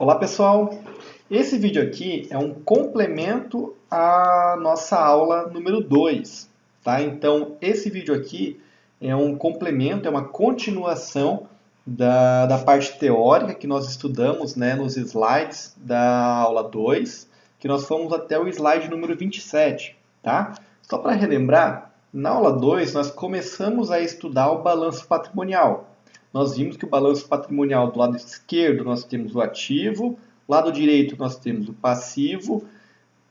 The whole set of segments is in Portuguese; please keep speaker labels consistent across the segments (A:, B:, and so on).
A: Olá pessoal, esse vídeo aqui é um complemento à nossa aula número 2, tá? Então esse vídeo aqui é um complemento, é uma continuação da parte teórica que nós estudamos, né, nos slides da aula 2, que nós fomos até o slide número 27, tá? Só para relembrar, na aula 2 nós começamos a estudar o balanço patrimonial. Nós vimos que o balanço patrimonial do lado esquerdo nós temos o ativo, lado direito nós temos o passivo.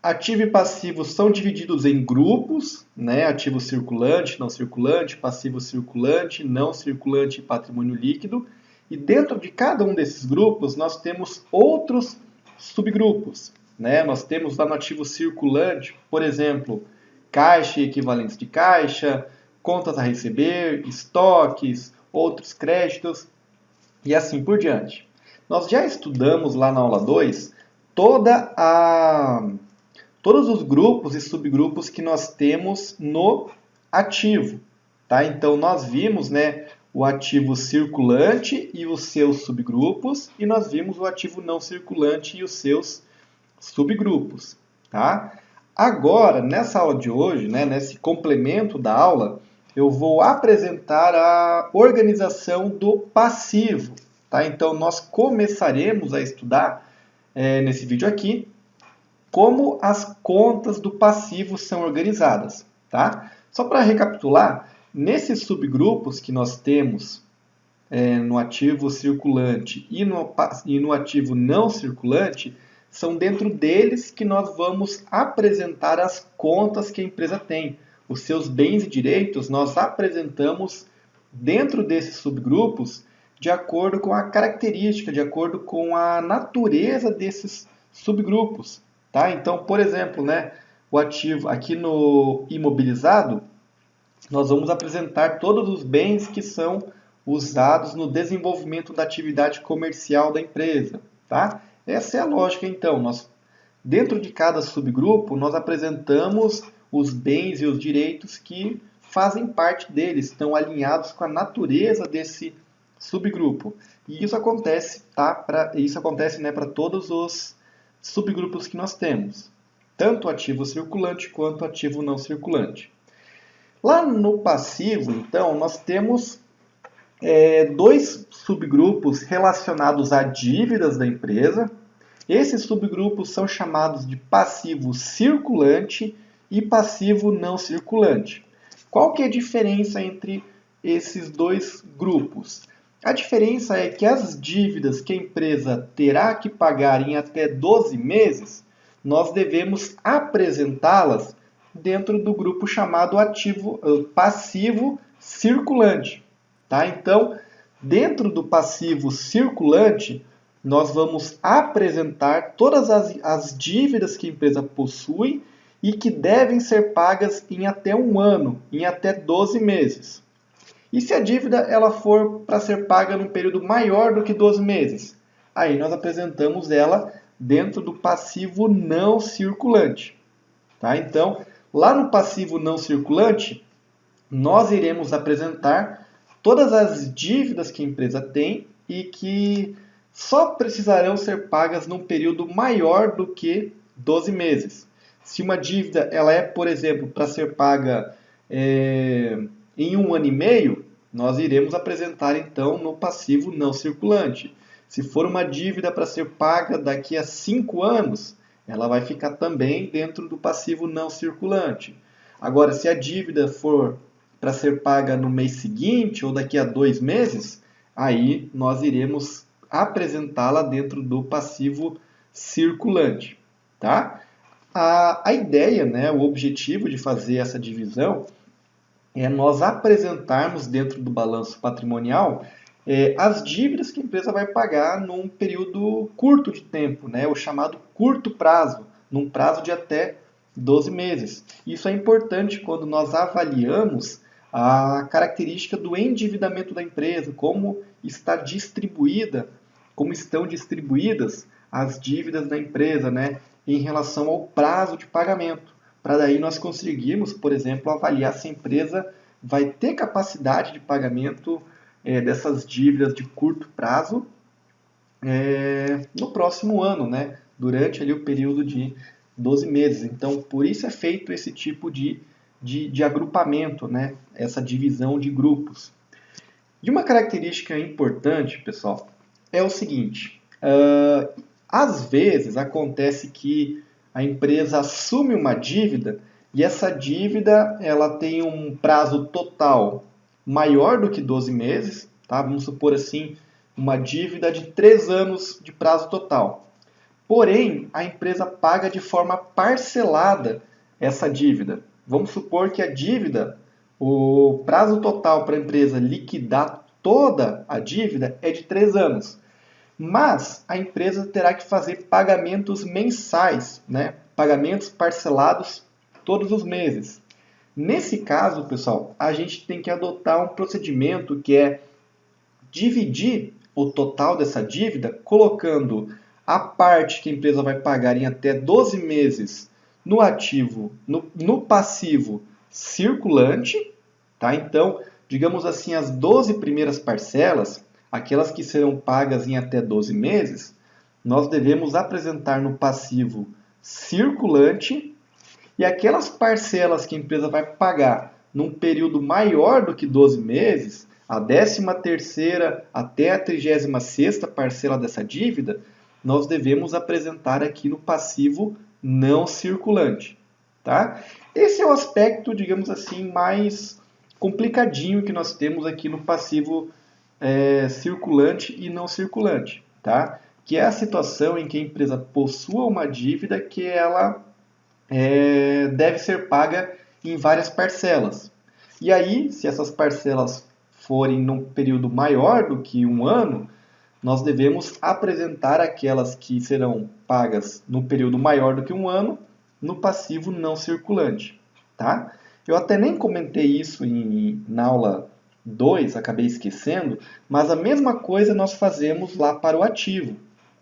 A: Ativo e passivo são divididos em grupos, né? Ativo circulante, não circulante, passivo circulante, não circulante e patrimônio líquido. E dentro de cada um desses grupos nós temos outros subgrupos, né? Nós temos lá no ativo circulante, por exemplo, caixa e equivalentes de caixa, contas a receber, estoques, outros créditos e assim por diante. Nós já estudamos lá na aula 2 todos os grupos e subgrupos que nós temos no ativo. Tá? Então nós vimos, né, o ativo circulante e os seus subgrupos, e nós vimos o ativo não circulante e os seus subgrupos. Tá? Agora, nessa aula de hoje, né, nesse complemento da aula, eu vou apresentar a organização do passivo. Tá? Então, nós começaremos a estudar, nesse vídeo aqui, como as contas do passivo são organizadas. Tá? Só para recapitular, nesses subgrupos que nós temos no ativo circulante e no ativo não circulante, são dentro deles que nós vamos apresentar as contas que a empresa tem. Os seus bens e direitos nós apresentamos dentro desses subgrupos de acordo com a característica, de acordo com a natureza desses subgrupos. Tá? Então, por exemplo, né, o ativo aqui no imobilizado, nós vamos apresentar todos os bens que são usados no desenvolvimento da atividade comercial da empresa. Tá? Essa é a lógica, então. Dentro de cada subgrupo, nós apresentamos os bens e os direitos que fazem parte deles, estão alinhados com a natureza desse subgrupo. E isso acontece, tá? Isso acontece, né, para todos os subgrupos que nós temos, tanto ativo circulante quanto ativo não circulante. Lá no passivo, então, nós temos dois subgrupos relacionados a dívidas da empresa. Esses subgrupos são chamados de passivo circulante e passivo não circulante. Qual que é a diferença entre esses dois grupos? A diferença é que as dívidas que a empresa terá que pagar em até 12 meses, nós devemos apresentá-las dentro do grupo chamado passivo circulante. Tá? Então, dentro do passivo circulante, nós vamos apresentar todas as dívidas que a empresa possui e que devem ser pagas em até um ano, em até 12 meses. E se a dívida ela for para ser paga num período maior do que 12 meses? Aí nós apresentamos ela dentro do passivo não circulante. Tá? Então, lá no passivo não circulante, nós iremos apresentar todas as dívidas que a empresa tem e que só precisarão ser pagas num período maior do que 12 meses. Se uma dívida ela é, por exemplo, para ser paga em 1 ano e meio, nós iremos apresentar então no passivo não circulante. Se for uma dívida para ser paga daqui a 5 anos, ela vai ficar também dentro do passivo não circulante. Agora, se a dívida for para ser paga no mês seguinte ou daqui a 2 meses, aí nós iremos apresentá-la dentro do passivo circulante. Tá? A ideia, né, o objetivo de fazer essa divisão é nós apresentarmos dentro do balanço patrimonial as dívidas que a empresa vai pagar num período curto de tempo, né, o chamado curto prazo, num prazo de até 12 meses. Isso é importante quando nós avaliamos a característica do endividamento da empresa, como estão distribuídas as dívidas da empresa, né, em relação ao prazo de pagamento. Para daí nós conseguirmos, por exemplo, avaliar se a empresa vai ter capacidade de pagamento dessas dívidas de curto prazo no próximo ano, né? Durante ali o período de 12 meses. Então, por isso é feito esse tipo de agrupamento, né? Essa divisão de grupos. E uma característica importante, pessoal, é o seguinte: às vezes acontece que a empresa assume uma dívida e essa dívida ela tem um prazo total maior do que 12 meses, tá? Vamos supor assim, uma dívida de 3 anos de prazo total. Porém, a empresa paga de forma parcelada essa dívida. Vamos supor que a dívida, o prazo total para a empresa liquidar toda a dívida é de 3 anos. Mas a empresa terá que fazer pagamentos mensais, né? Pagamentos parcelados todos os meses. Nesse caso, pessoal, a gente tem que adotar um procedimento que é dividir o total dessa dívida, colocando a parte que a empresa vai pagar em até 12 meses no ativo, no passivo circulante, tá? Então, digamos assim, as 12 primeiras parcelas, aquelas que serão pagas em até 12 meses, nós devemos apresentar no passivo circulante, e aquelas parcelas que a empresa vai pagar num período maior do que 12 meses, a 13ª até a 36ª parcela dessa dívida, nós devemos apresentar aqui no passivo não circulante, tá? Esse é o aspecto, digamos assim, mais complicadinho que nós temos aqui no passivo circulante e não circulante, tá? Que é a situação em que a empresa possua uma dívida que ela deve ser paga em várias parcelas. E aí, se essas parcelas forem num período maior do que um ano, nós devemos apresentar aquelas que serão pagas no período maior do que um ano no passivo não circulante, tá? Eu até nem comentei isso na aula 2, acabei esquecendo, mas a mesma coisa nós fazemos lá para o ativo,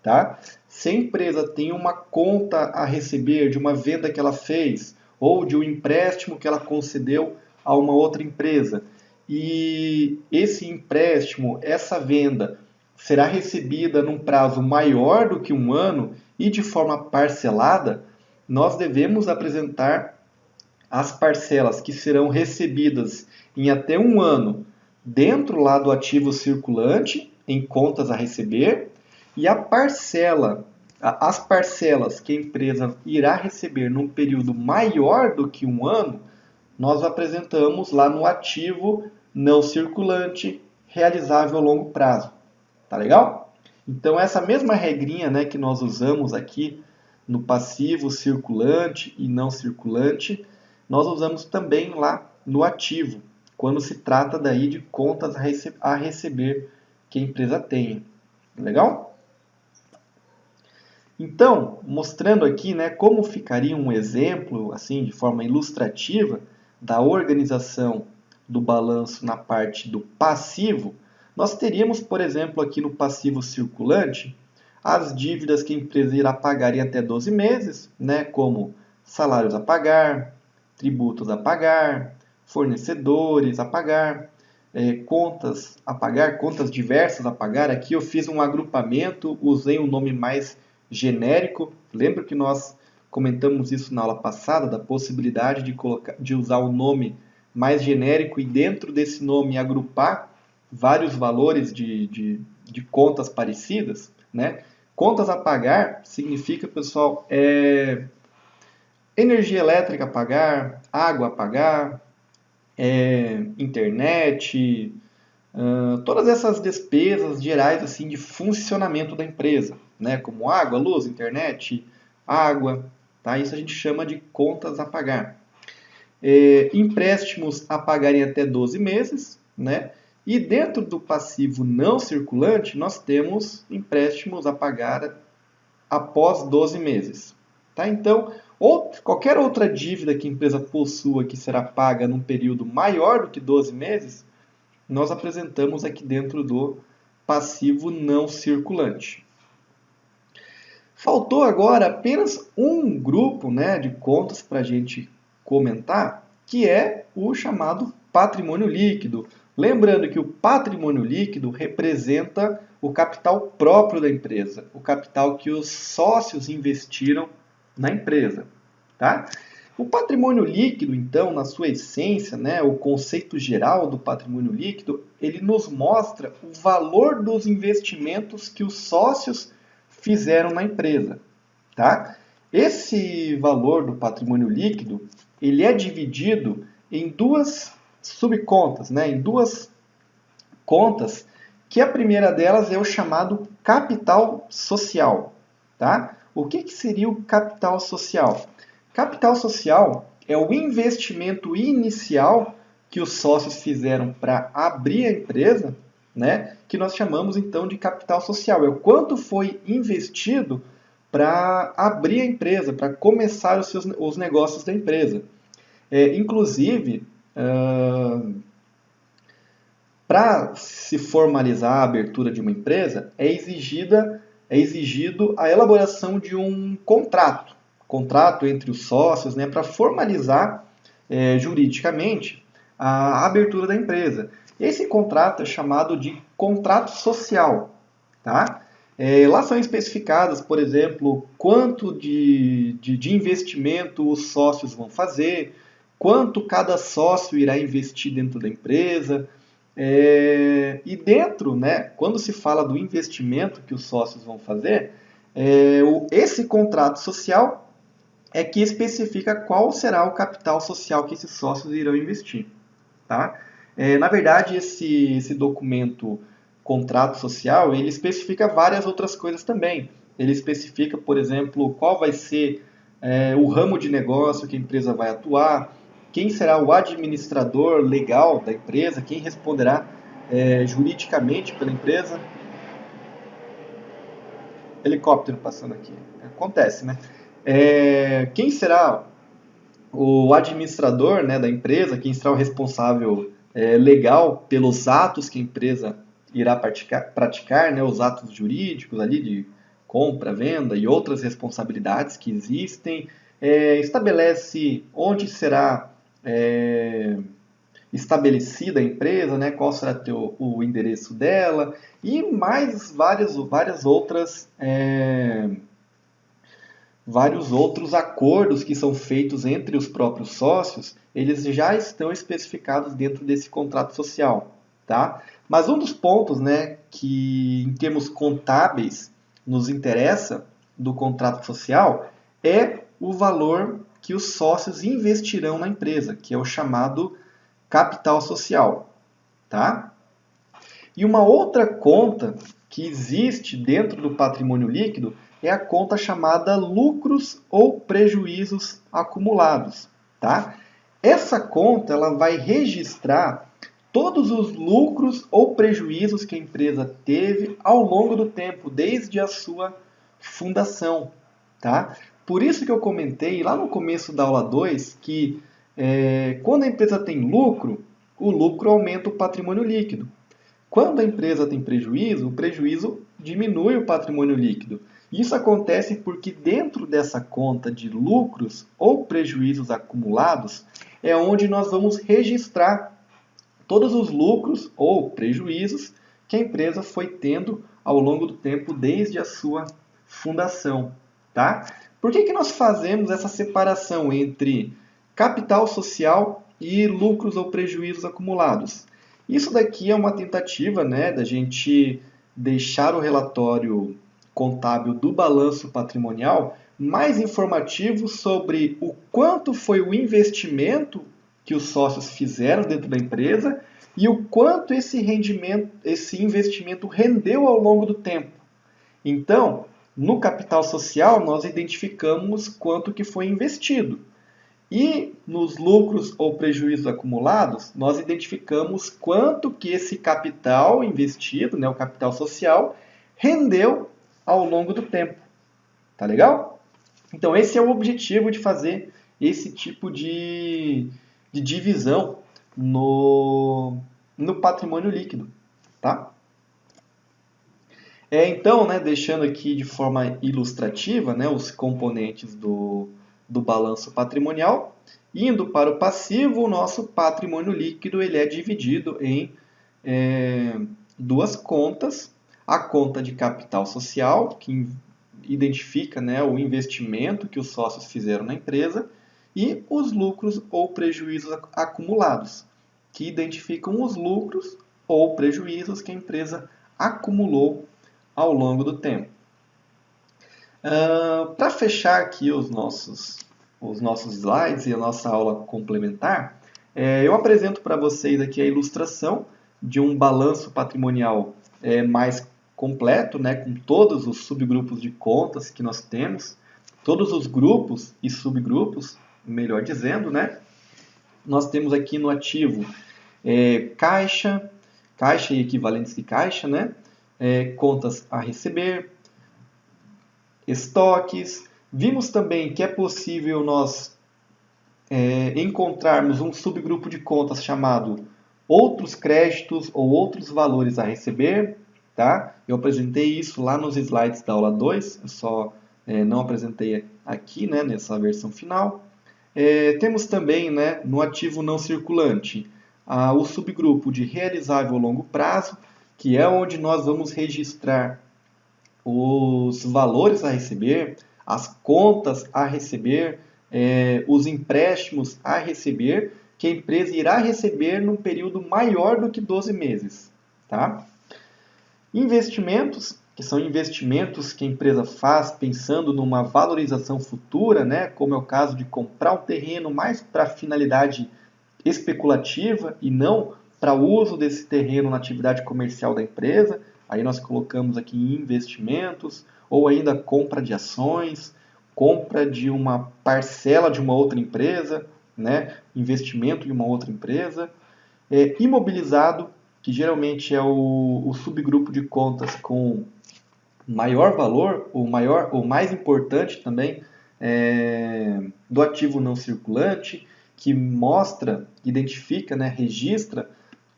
A: tá? Se a empresa tem uma conta a receber de uma venda que ela fez ou de um empréstimo que ela concedeu a uma outra empresa, e esse empréstimo, essa venda, será recebida num prazo maior do que um ano e de forma parcelada, nós devemos apresentar as parcelas que serão recebidas em até um ano dentro lá do ativo circulante, em contas a receber, e as parcelas que a empresa irá receber num período maior do que um ano, nós apresentamos lá no ativo não circulante realizável a longo prazo. Tá legal? Então, essa mesma regrinha, né, que nós usamos aqui no passivo circulante e não circulante, nós usamos também lá no ativo, quando se trata daí de contas a receber que a empresa tenha. Legal? Então, mostrando aqui, né, como ficaria um exemplo, assim, de forma ilustrativa, da organização do balanço na parte do passivo, nós teríamos, por exemplo, aqui no passivo circulante, as dívidas que a empresa irá pagar em até 12 meses, né, como salários a pagar, tributos a pagar, fornecedores a pagar, contas a pagar, contas diversas a pagar. Aqui eu fiz um agrupamento, usei um nome mais genérico. Lembra que nós comentamos isso na aula passada, da possibilidade de usar um nome mais genérico e dentro desse nome agrupar vários valores de contas parecidas, né? Contas a pagar significa, pessoal, energia elétrica a pagar, água a pagar, internet, todas essas despesas gerais assim de funcionamento da empresa, né? Como água, luz, internet, água, tá? Isso a gente chama de contas a pagar. Empréstimos a pagar em até 12 meses, né? E dentro do passivo não circulante, nós temos empréstimos a pagar após 12 meses. Tá? Então, qualquer outra dívida que a empresa possua que será paga num período maior do que 12 meses, nós apresentamos aqui dentro do passivo não circulante. Faltou agora apenas um grupo, né, de contas para a gente comentar, que é o chamado patrimônio líquido. Lembrando que o patrimônio líquido representa o capital próprio da empresa, o capital que os sócios investiram na empresa, tá? O patrimônio líquido, então, na sua essência, né, o conceito geral do patrimônio líquido, ele nos mostra o valor dos investimentos que os sócios fizeram na empresa, tá? Esse valor do patrimônio líquido, ele é dividido em duas subcontas, né, em duas contas, que a primeira delas é o chamado capital social, tá? O que seria o capital social? Capital social é o investimento inicial que os sócios fizeram para abrir a empresa, né? Que nós chamamos então de capital social. É o quanto foi investido para abrir a empresa, para começar os negócios da empresa. Inclusive, para se formalizar a abertura de uma empresa, é exigido a elaboração de um contrato entre os sócios, né, para formalizar juridicamente a abertura da empresa. Esse contrato é chamado de contrato social, tá? Lá são especificadas, por exemplo, quanto de investimento os sócios vão fazer, quanto cada sócio irá investir dentro da empresa. E dentro, né, quando se fala do investimento que os sócios vão fazer, esse contrato social é que especifica qual será o capital social que esses sócios irão investir. Tá? Na verdade, esse documento, contrato social, ele especifica várias outras coisas também. Ele especifica, por exemplo, qual vai ser o ramo de negócio que a empresa vai atuar, quem será o administrador legal da empresa, quem responderá juridicamente pela empresa. Helicóptero passando aqui. Acontece, né? Quem será o administrador, né, da empresa, quem será o responsável legal pelos atos que a empresa irá praticar, né, os atos jurídicos ali de compra, venda e outras responsabilidades que existem. Estabelece onde será estabelecida a empresa, né, qual será o endereço dela e mais vários outros acordos que são feitos entre os próprios sócios, eles já estão especificados dentro desse contrato social, tá? Mas um dos pontos, né, que em termos contábeis nos interessa do contrato social é o valor que os sócios investirão na empresa, que é o chamado capital social, tá? E uma outra conta que existe dentro do patrimônio líquido é a conta chamada lucros ou prejuízos acumulados, tá? Essa conta ela vai registrar todos os lucros ou prejuízos que a empresa teve ao longo do tempo, desde a sua fundação, tá? Por isso que eu comentei lá no começo da aula 2 que quando a empresa tem lucro, o lucro aumenta o patrimônio líquido. Quando a empresa tem prejuízo, o prejuízo diminui o patrimônio líquido. Isso acontece porque dentro dessa conta de lucros ou prejuízos acumulados é onde nós vamos registrar todos os lucros ou prejuízos que a empresa foi tendo ao longo do tempo desde a sua fundação, tá? Por que nós fazemos essa separação entre capital social e lucros ou prejuízos acumulados? Isso daqui é uma tentativa, né, da gente deixar o relatório contábil do balanço patrimonial mais informativo sobre o quanto foi o investimento que os sócios fizeram dentro da empresa e o quanto esse investimento rendeu ao longo do tempo. Então, no capital social, nós identificamos quanto que foi investido. E nos lucros ou prejuízos acumulados, nós identificamos quanto que esse capital investido, né, o capital social, rendeu ao longo do tempo. Tá legal? Então esse é o objetivo de fazer esse tipo de divisão no patrimônio líquido. Tá? Então, né, deixando aqui de forma ilustrativa, né, os componentes do balanço patrimonial, indo para o passivo, o nosso patrimônio líquido ele é dividido em duas contas. a conta de capital social, que identifica, né, o investimento que os sócios fizeram na empresa, e os lucros ou prejuízos acumulados, que identificam os lucros ou prejuízos que a empresa acumulou ao longo do tempo. Para fechar aqui os nossos slides e a nossa aula complementar, eu apresento para vocês aqui a ilustração de um balanço patrimonial mais completo, né, com todos os subgrupos de contas que nós temos, todos os grupos e subgrupos, melhor dizendo, né? Nós temos aqui no ativo caixa e equivalentes de caixa, né? Contas a receber, estoques. Vimos também que é possível nós encontrarmos um subgrupo de contas chamado outros créditos ou outros valores a receber. Tá? Eu apresentei isso lá nos slides da aula 2, eu só não apresentei aqui, né, nessa versão final. Temos também, né, no ativo não circulante o subgrupo de realizável a longo prazo, que é onde nós vamos registrar os valores a receber, as contas a receber, os empréstimos a receber, que a empresa irá receber num período maior do que 12 meses. Tá? Investimentos, que são investimentos que a empresa faz pensando numa valorização futura, né? Como é o caso de comprar um terreno mais para finalidade especulativa e não para o uso desse terreno na atividade comercial da empresa. Aí nós colocamos aqui investimentos, ou ainda compra de ações, compra de uma parcela de uma outra empresa, né? Investimento em uma outra empresa. Imobilizado, que geralmente é o subgrupo de contas com maior valor, o mais importante também do ativo não circulante, que mostra, identifica, né, registra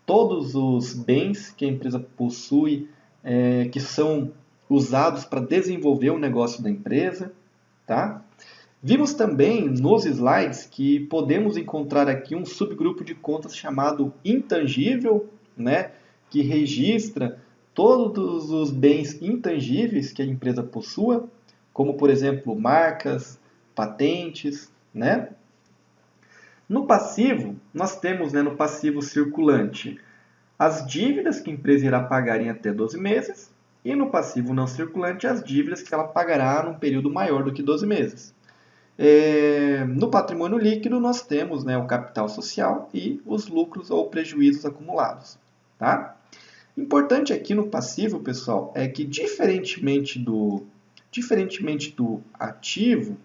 A: todos os bens que a empresa possui, que são usados para desenvolver o negócio da empresa. Tá? Vimos também nos slides que podemos encontrar aqui um subgrupo de contas chamado intangível, né, que registra todos os bens intangíveis que a empresa possua, como, por exemplo, marcas, patentes. Né? No passivo, nós temos, né, no passivo circulante as dívidas que a empresa irá pagar em até 12 meses e no passivo não circulante as dívidas que ela pagará num período maior do que 12 meses. No patrimônio líquido, nós temos, né, o capital social e os lucros ou prejuízos acumulados. Tá? Importante aqui no passivo, pessoal, é que diferentemente do ativo,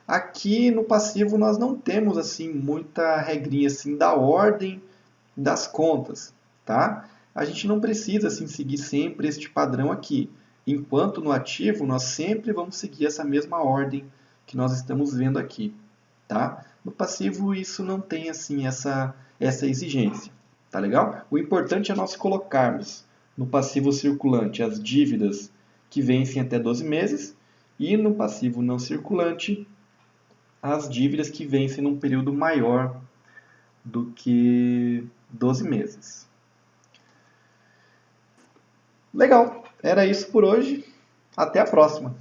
A: aqui no passivo nós não temos assim muita regrinha assim da ordem das contas. Tá? A gente não precisa assim, seguir sempre este padrão aqui. Enquanto no ativo, nós sempre vamos seguir essa mesma ordem que nós estamos vendo aqui. Tá? No passivo, isso não tem assim, essa exigência. Tá legal? O importante é nós colocarmos no passivo circulante as dívidas que vencem até 12 meses e no passivo não circulante as dívidas que vencem num período maior do que 12 meses. Legal, era isso por hoje. Até a próxima!